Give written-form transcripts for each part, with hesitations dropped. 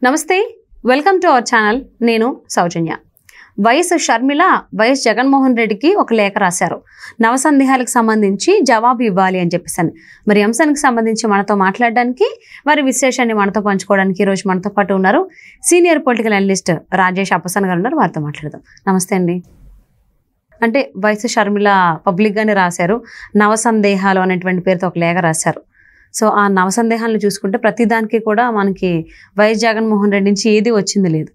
నమస్తే, welcome to our channel. నేను సౌజన్య. YS Sharmila YS Jaganmohan రెడ్డికి ఒక లేఖ రాశారు. నవసందేహాలకు సంబంధించి జవాబు ఇవ్వాలి అని చెప్పేసాను. మరి అంశానికి సంబంధించి మనతో మాట్లాడడానికి, వారి విశ్లేషణని మనతో పంచుకోవడానికి ఈరోజు మనతో పాటు ఉన్నారు సీనియర్ పొలిటికల్ అనలిస్ట్ రాజేష్ అప్పసన్ గారు ఉన్నారు. వారితో మాట్లాడదాం. నమస్తే అండి. అంటే వైఎస్ షర్మిల పబ్లిక్గానే రాశారు, నవసందేహాలు అనేటువంటి పేరుతో ఒక లేఖ రాశారు. సో ఆ నవసందేహాలను చూసుకుంటే ప్రతిదానికి కూడా మనకి వైఎస్ జగన్మోహన్ రెడ్డి నుంచి ఏది వచ్చింది లేదు.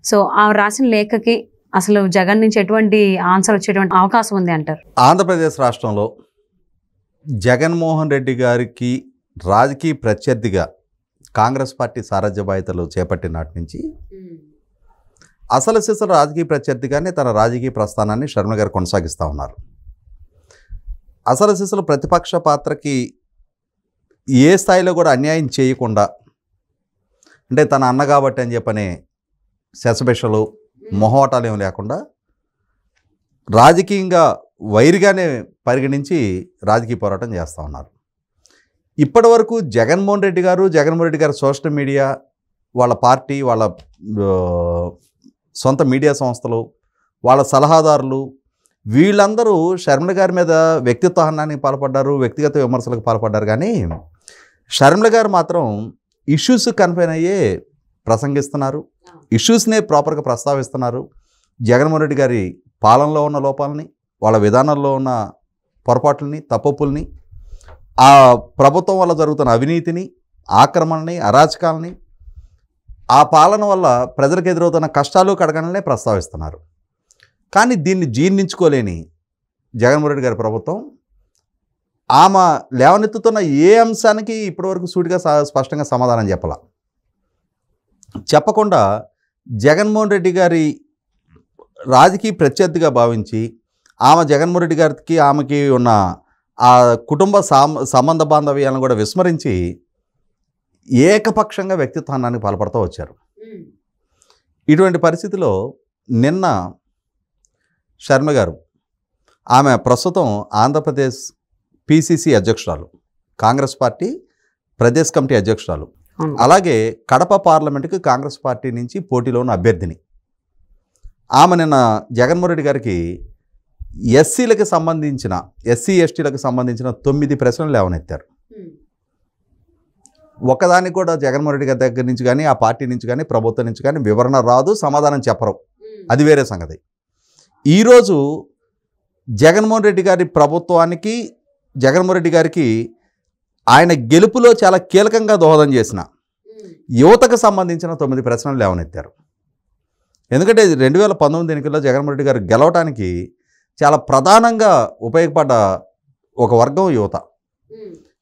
సో ఆ రాసిన లేఖకి అసలు జగన్ నుంచి ఎటువంటి ఆన్సర్ వచ్చేటువంటి అవకాశం ఉంది అంటారు? ఆంధ్రప్రదేశ్ రాష్ట్రంలో జగన్మోహన్ రెడ్డి గారికి రాజకీయ ప్రత్యర్థిగా కాంగ్రెస్ పార్టీ సారథ్య బాధ్యతలు చేపట్టిన నాటి నుంచి అసలు సిసలు రాజకీయ ప్రత్యర్థిగానే తన రాజకీయ ప్రస్థానాన్ని షర్మిల గారు కొనసాగిస్తూ ఉన్నారు. అసలు సిసలు ప్రతిపక్ష పాత్రకి ఏ స్థాయిలో కూడా అన్యాయం చేయకుండా, అంటే తన అన్న కాబట్టి అని చెప్పనే శశబెషలు మొహోటాలు ఏమి లేకుండా రాజకీయంగా వైరిగానే పరిగణించి రాజకీయ పోరాటం చేస్తూ ఉన్నారు. ఇప్పటి వరకు జగన్మోహన్ రెడ్డి గారు సోషల్ మీడియా, వాళ్ళ పార్టీ, వాళ్ళ సొంత మీడియా సంస్థలు, వాళ్ళ సలహాదారులు, వీళ్ళందరూ షర్మిల గారి మీద వ్యక్తిత్వ హననానికి పాల్పడ్డారు, వ్యక్తిగత విమర్శలకు పాల్పడ్డారు. కానీ షర్మిల గారు మాత్రం ఇష్యూస్ కన్ఫైన్ అయ్యే ప్రసంగిస్తున్నారు, ఇష్యూస్నే ప్రాపర్గా ప్రస్తావిస్తున్నారు. జగన్మోహన్ రెడ్డి గారి పాలనలో ఉన్న లోపాలని, వాళ్ళ విధానంలో ఉన్న పొరపాట్లని, తప్పుల్ని, ఆ ప్రభుత్వం వల్ల జరుగుతున్న అవినీతిని, ఆక్రమణని, అరాచకాలని, ఆ పాలన వల్ల ప్రజలకు ఎదురవుతున్న కష్టాలు కడగనలనే ప్రస్తావిస్తున్నారు. కానీ దీన్ని జీర్ణించుకోలేని జగన్మోహన్ రెడ్డి గారి ప్రభుత్వం ఆమె లేవనెత్తుతున్న ఏ అంశానికి ఇప్పటివరకు సూటిగా స్పష్టంగా సమాధానం చెప్పకుండా జగన్మోహన్ రెడ్డి గారి రాజకీయ ప్రత్యర్థిగా భావించి జగన్మోహన్ రెడ్డి గారికి ఆమెకి ఉన్న ఆ కుటుంబ సంబంధ బాంధవ్యాలను కూడా విస్మరించి ఏకపక్షంగా వ్యక్తిత్వానికి పాల్పడుతూ వచ్చారు. ఇటువంటి పరిస్థితిలో నిన్న షర్మిల గారు, ఆమె ప్రస్తుతం ఆంధ్రప్రదేశ్ పిసిసి అధ్యక్షురాలు, కాంగ్రెస్ పార్టీ ప్రదేశ్ కమిటీ అధ్యక్షురాలు, అలాగే కడప పార్లమెంటుకి కాంగ్రెస్ పార్టీ నుంచి పోటీలో ఉన్న అభ్యర్థిని. ఆమె నిన్న జగన్మోహన్ రెడ్డి గారికి ఎస్సీలకు సంబంధించిన, ఎస్సీ ఎస్టీలకు సంబంధించిన 9 ప్రశ్నలు లేవనెత్తారు. ఒకదానికి కూడా జగన్మోహన్ రెడ్డి గారి దగ్గర నుంచి కానీ, ఆ పార్టీ నుంచి కానీ, ప్రభుత్వం నుంచి కానీ వివరణ రాదు, సమాధానం చెప్పరు. అది వేరే సంగతి. ఈరోజు జగన్మోహన్ రెడ్డి గారి ప్రభుత్వానికి, జగన్మోహన్ రెడ్డి గారికి ఆయన గెలుపులో చాలా కీలకంగా దోహదం చేసిన యువతకు సంబంధించిన 9 ప్రశ్నలు లేవనెత్తారు. ఎందుకంటే 2019 ఎన్నికల్లో జగన్మోహన్ రెడ్డి గారు గెలవటానికి చాలా ప్రధానంగా ఉపయోగపడ్డ ఒక వర్గం యువత.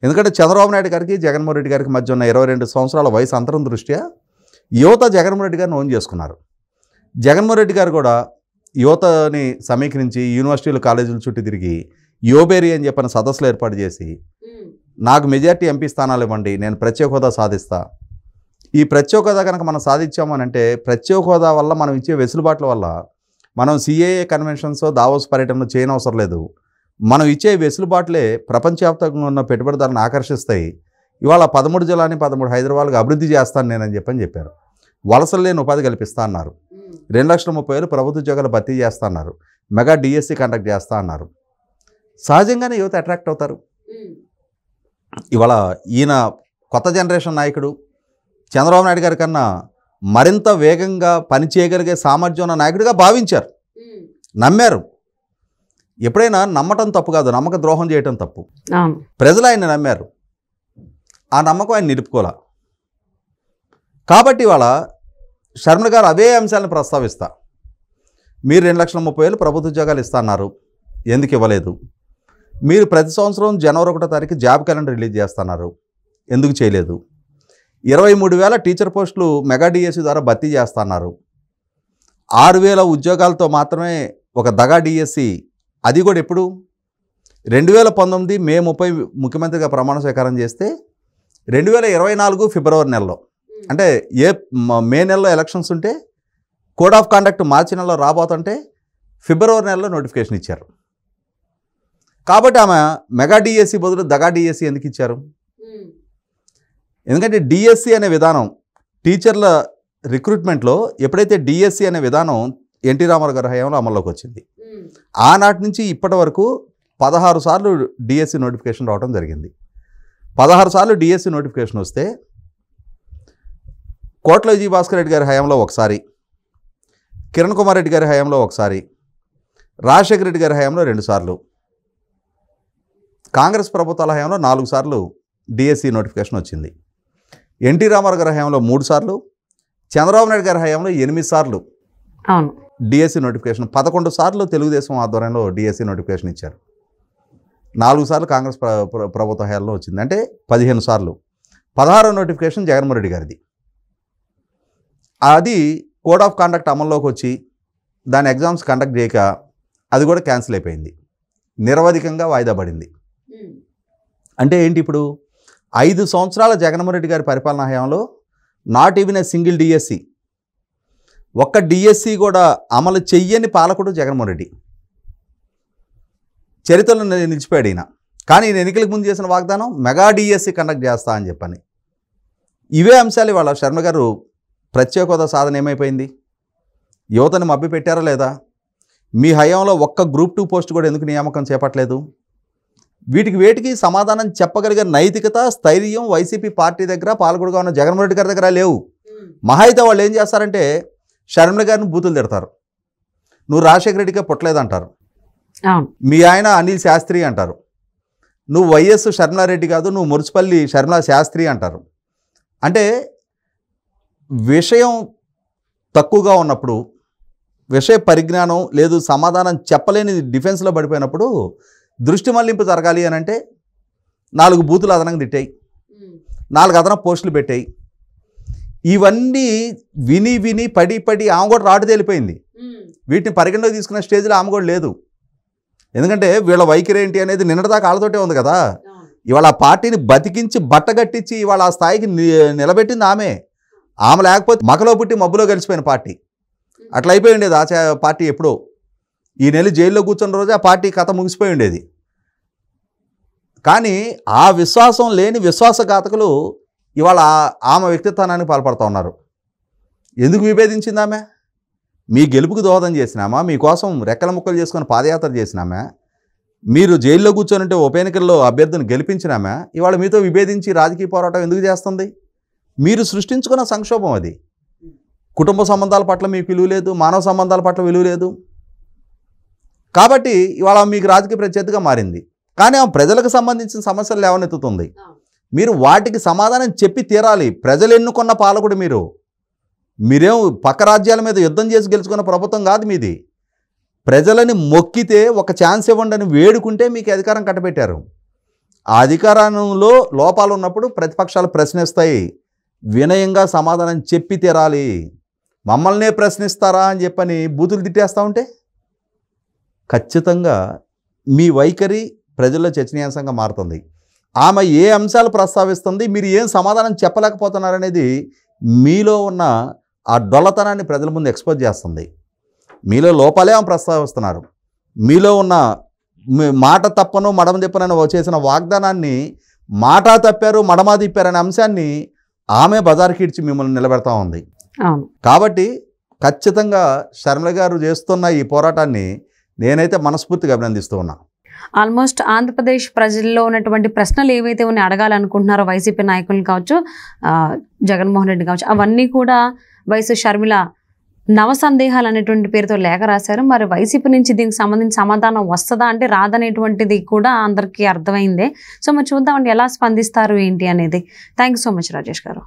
ఎందుకంటే చంద్రబాబు నాయుడు గారికి, జగన్మోహన్ రెడ్డి గారికి మధ్య ఉన్న 22 సంవత్సరాల వయసు అంతరం దృష్ట్యా యువత జగన్మోహన్ రెడ్డి గారిని ఓన్ చేసుకున్నారు. జగన్మోహన్ రెడ్డి గారు కూడా యువతని సమీకరించి యూనివర్సిటీలు, కాలేజీలు చుట్టూ తిరిగి యోబేరి అని చెప్పిన సదస్సులు ఏర్పాటు చేసి, నాకు మెజార్టీ ఎంపీ స్థానాలు ఇవ్వండి, నేను ప్రత్యేక హోదా సాధిస్తా. ఈ ప్రత్యేక హోదా కనుక మనం సాధించామని అంటే, ప్రత్యేక హోదా వల్ల మనం ఇచ్చే వెసులుబాట్ల వల్ల మనం సిఏఏ కన్వెన్షన్స్, దావోస్ పర్యటనలు చేయనవసరం లేదు. మనం ఇచ్చే వెసులుబాట్లే ప్రపంచవ్యాప్తంగా ఉన్న పెట్టుబడిదారులను ఆకర్షిస్తాయి. ఇవాళ 13 జిల్లాని 13 హైదరాబాద్కి అభివృద్ధి చేస్తాను నేనని చెప్పారు. వలసలు లేని ఉపాధి కల్పిస్తా అన్నారు. 2,30,000 ప్రభుత్వ ఉద్యోగాలు భర్తీ చేస్తా అన్నారు. మెగా డిఎస్సి కండక్ట్ చేస్తా అన్నారు. సహజంగానే యువత అట్రాక్ట్ అవుతారు. ఇవాళ ఈయన కొత్త జనరేషన్ నాయకుడు, చంద్రబాబు నాయుడు గారి కన్నా మరింత వేగంగా పనిచేయగలిగే సామర్థ్యం ఉన్న నాయకుడిగా భావించారు, నమ్మారు. ఎప్పుడైనా నమ్మటం తప్పు కాదు, నమ్మక ద్రోహం చేయటం తప్పు. ప్రజలు ఆయన నమ్మారు, ఆ నమ్మకం ఆయన నిలుపుకోలే. కాబట్టి ఇవాళ షర్మిల గారు అవే అంశాలను ప్రస్తావిస్తా. మీరు 2,30,000 ప్రభుత్వ ఉద్యోగాలు ఇస్తా అన్నారు, ఎందుకు ఇవ్వలేదు? మీరు ప్రతి సంవత్సరం జనవరి 1వ తారీఖు జాబ్ క్యాలెండర్ రిలీజ్ చేస్తున్నారు, ఎందుకు చేయలేదు? 23,000 టీచర్ పోస్టులు మెగా డిఎస్సి ద్వారా భర్తీ చేస్తున్నారు. 6,000 ఉద్యోగాలతో మాత్రమే ఒక దగా డిఎస్సి, అది కూడా ఎప్పుడు? 2019 మే 30 ముఖ్యమంత్రిగా ప్రమాణ స్వీకారం చేస్తే 2024 ఫిబ్రవరి నెలలో, అంటే మే నెలలో ఎలక్షన్స్ ఉంటే కోడ్ ఆఫ్ కాండక్ట్ మార్చి నెలలో రాబోతుంటే ఫిబ్రవరి నెలలో నోటిఫికేషన్ ఇచ్చారు. కాబట్టి ఆమె మెగా డిఎస్సి బదులు దగా డిఎస్సి ఎందుకు ఇచ్చారు? ఎందుకంటే డిఎస్సి అనే విధానం టీచర్ల రిక్రూట్మెంట్లో ఎప్పుడైతే డిఎస్సి అనే విధానం ఎన్టీ రామారావు గారి హయాంలో అమల్లోకి వచ్చింది, ఆనాటి నుంచి ఇప్పటి వరకు 16 సార్లు డిఎస్సి నోటిఫికేషన్ రావడం జరిగింది. 16 సార్లు డిఎస్సి నోటిఫికేషన్ వస్తే కోట్ల విజయ భాస్కర్ రెడ్డి గారి హయాంలో ఒకసారి, కిరణ్ కుమార్ రెడ్డి గారి హయాంలో ఒకసారి, రాజశేఖర రెడ్డి గారి హయాంలో 2 సార్లు, కాంగ్రెస్ ప్రభుత్వాల హయాంలో 4 సార్లు డిఎస్సి నోటిఫికేషన్ వచ్చింది. ఎన్టీ రామారావు గారి హయాంలో 3 సార్లు, చంద్రబాబు నాయుడు గారి హయాంలో 8 సార్లు డిఎస్సి నోటిఫికేషన్, 11 సార్లు తెలుగుదేశం ఆధ్వర్యంలో డిఎస్సి నోటిఫికేషన్ ఇచ్చారు. 4 సార్లు కాంగ్రెస్ ప్రభుత్వ హయాంలో వచ్చింది. అంటే 15 సార్లు. 16వ నోటిఫికేషన్ జగన్మోహన్ రెడ్డి గారిది. అది కోడ్ ఆఫ్ కాండక్ట్ అమల్లోకి వచ్చి దాని ఎగ్జామ్స్ కండక్ట్ చేయక అది కూడా క్యాన్సిల్ అయిపోయింది, నిరవధికంగా వాయిదా పడింది. అంటే ఏంటి, ఇప్పుడు 5 సంవత్సరాల జగన్మోహన్ రెడ్డి గారి పరిపాలనా హయాంలో not even a single DSC, ఒక్క డిఎస్సి కూడా అమలు చెయ్యని పాలకుడు జగన్మోహన్ రెడ్డి. చరిత్రలో నిలిచిపోయాడు ఈయన. కానీ ఈయన ఎన్నికలకు ముందు చేసిన వాగ్దానం మెగా డిఎస్సి కండక్ట్ చేస్తా అని చెప్పని. ఇవే అంశాలు ఇవాళ శర్మ గారు ప్రత్యేక హోదా సాధన ఏమైపోయింది? యువతని మభ్య పెట్టారా లేదా? మీ హయాంలో ఒక్క గ్రూప్ 2 పోస్ట్ కూడా ఎందుకు నియామకం చేపట్టలేదు? వీటికి వేటికి సమాధానం చెప్పగలిగే నైతికత, స్థైర్యం వైసీపీ పార్టీ దగ్గర, పాలకుడుగా ఉన్న జగన్మోహన్ రెడ్డి గారి దగ్గర లేవు. మహా అయితే వాళ్ళు ఏం చేస్తారంటే షర్మిల గారిని బూతులు తిడతారు. నువ్వు రాజశేఖర రెడ్డికే పుట్టలేదంటారు, మీ ఆయన అనిల్ శాస్త్రి అంటారు, నువ్వు వైఎస్ షర్మిలారెడ్డి కాదు, నువ్వు మురుచుపల్లి షర్మిలా శాస్త్రి అంటారు. అంటే విషయం తక్కువగా ఉన్నప్పుడు, విషయ పరిజ్ఞానం లేదు, సమాధానం చెప్పలేని డిఫెన్స్లో పడిపోయినప్పుడు దృష్టి మళ్లింపు జరగాలి అని అంటే 4 బూతులు అదనంగా తిట్టాయి, 4 అదనపు పోస్టులు పెట్టాయి. ఇవన్నీ విని విని పడి పడి ఆమె కూడా రాటు తేలిపోయింది. వీటిని పరిగణలోకి తీసుకున్న స్టేజ్లో ఆమె కూడా లేదు. ఎందుకంటే వీళ్ళ వైఖరి ఏంటి అనేది నిన్నటిదాకా ఆళ్ళతోటే ఉంది కదా. ఇవాళ ఆ పార్టీని బతికించి బట్టగట్టించి ఇవాళ ఆ స్థాయికి నిలబెట్టింది ఆమె. ఆమె లేకపోతే మకలో పుట్టి మబ్బులో గెలిచిపోయిన పార్టీ అట్లా అయిపోయి ఉండేది. ఆ పార్టీ ఎప్పుడో ఈ నెల జైల్లో కూర్చున్న రోజు ఆ పార్టీ కథ ముగిసిపోయి ఉండేది. కానీ ఆ విశ్వాసం లేని విశ్వాసఘాతకులు ఇవాళ ఆమె వ్యక్తిత్వానికి పాల్పడుతూ ఉన్నారు. ఎందుకు విభేదించింది ఆమె? మీ గెలుపుకు దోహదం చేసినామా? మీకోసం రెక్కల ముక్కలు చేసుకొని పాదయాత్ర చేసినామా? మీరు జైల్లో కూర్చొని ఉప ఎన్నికల్లో అభ్యర్థిని గెలిపించినామా? ఇవాళ మీతో విభేదించి రాజకీయ పోరాటం ఎందుకు చేస్తుంది? మీరు సృష్టించుకున్న సంక్షోభం అది. కుటుంబ సంబంధాల పట్ల మీకు విలువ లేదు, మానవ సంబంధాల పట్ల విలువ లేదు. కాబట్టి ఇవాళ మీకు రాజకీయ ప్రత్యర్థిగా మారింది. కానీ ఆ ప్రజలకు సంబంధించిన సమస్యలు లేవనెత్తుతుంది. మీరు వాటికి సమాధానం చెప్పి తీరాలి. ప్రజలు ఎన్నుకున్న పాలకుడు మీరేం పక్క రాజ్యాల మీద యుద్ధం చేసి గెలుచుకున్న ప్రభుత్వం కాదు మీది. ప్రజలని మొక్కితే ఒక ఛాన్స్ ఇవ్వండి అని వేడుకుంటే మీకు అధికారం కట్టబెట్టారు. ఆ అధికారంలో లోపాలు ఉన్నప్పుడు ప్రతిపక్షాలు ప్రశ్నిస్తాయి. వినయంగా సమాధానం చెప్పి తీరాలి. మమ్మల్నే ప్రశ్నిస్తారా అని చెప్పని బూతులు తిట్టేస్తూ ఉంటే ఖచ్చితంగా మీ వైఖరి ప్రజల్లో చర్చనీయాంశంగా మారుతుంది. ఆమె ఏ అంశాలు ప్రస్తావిస్తుంది, మీరు ఏం సమాధానం చెప్పలేకపోతున్నారనేది మీలో ఉన్న ఆ డొల్లతనాన్ని ప్రజల ముందు ఎక్స్పోజ్ చేస్తుంది. మీలో లోపాలే ఆమె ప్రస్తావిస్తున్నారు. మీలో ఉన్న మాట తప్పను మడమ తిప్పనని చేసిన వాగ్దానాన్ని మాట తప్పారు మడమ తిప్పారనే అంశాన్ని ఆమె బజార్కి ఇడ్చి మిమ్మల్ని నిలబెడతా ఉంది. కాబట్టి ఖచ్చితంగా షర్మిల గారు చేస్తున్న ఈ పోరాటాన్ని నేనైతే మనస్ఫూర్తిగా అభినందిస్తూ ఉన్నా. ఆల్మోస్ట్ ఆంధ్రప్రదేశ్ ప్రజల్లో ఉన్నటువంటి ప్రశ్నలు ఏవైతే ఉన్నాయి అడగాలనుకుంటున్నారో వైసీపీ నాయకులు కావచ్చు, జగన్మోహన్ రెడ్డి కావచ్చు, అవన్నీ కూడా వైఎస్ షర్మిల నవ సందేహాలు అనేటువంటి పేరుతో లేఖ రాశారు. మరి వైసీపీ నుంచి దీనికి సంబంధించి సమాధానం వస్తుందా అంటే రాదనేటువంటిది కూడా అందరికీ అర్థమైందే. సో మరి చూద్దామండి ఎలా స్పందిస్తారు ఏంటి అనేది. Thank you so much Rajesh గారు.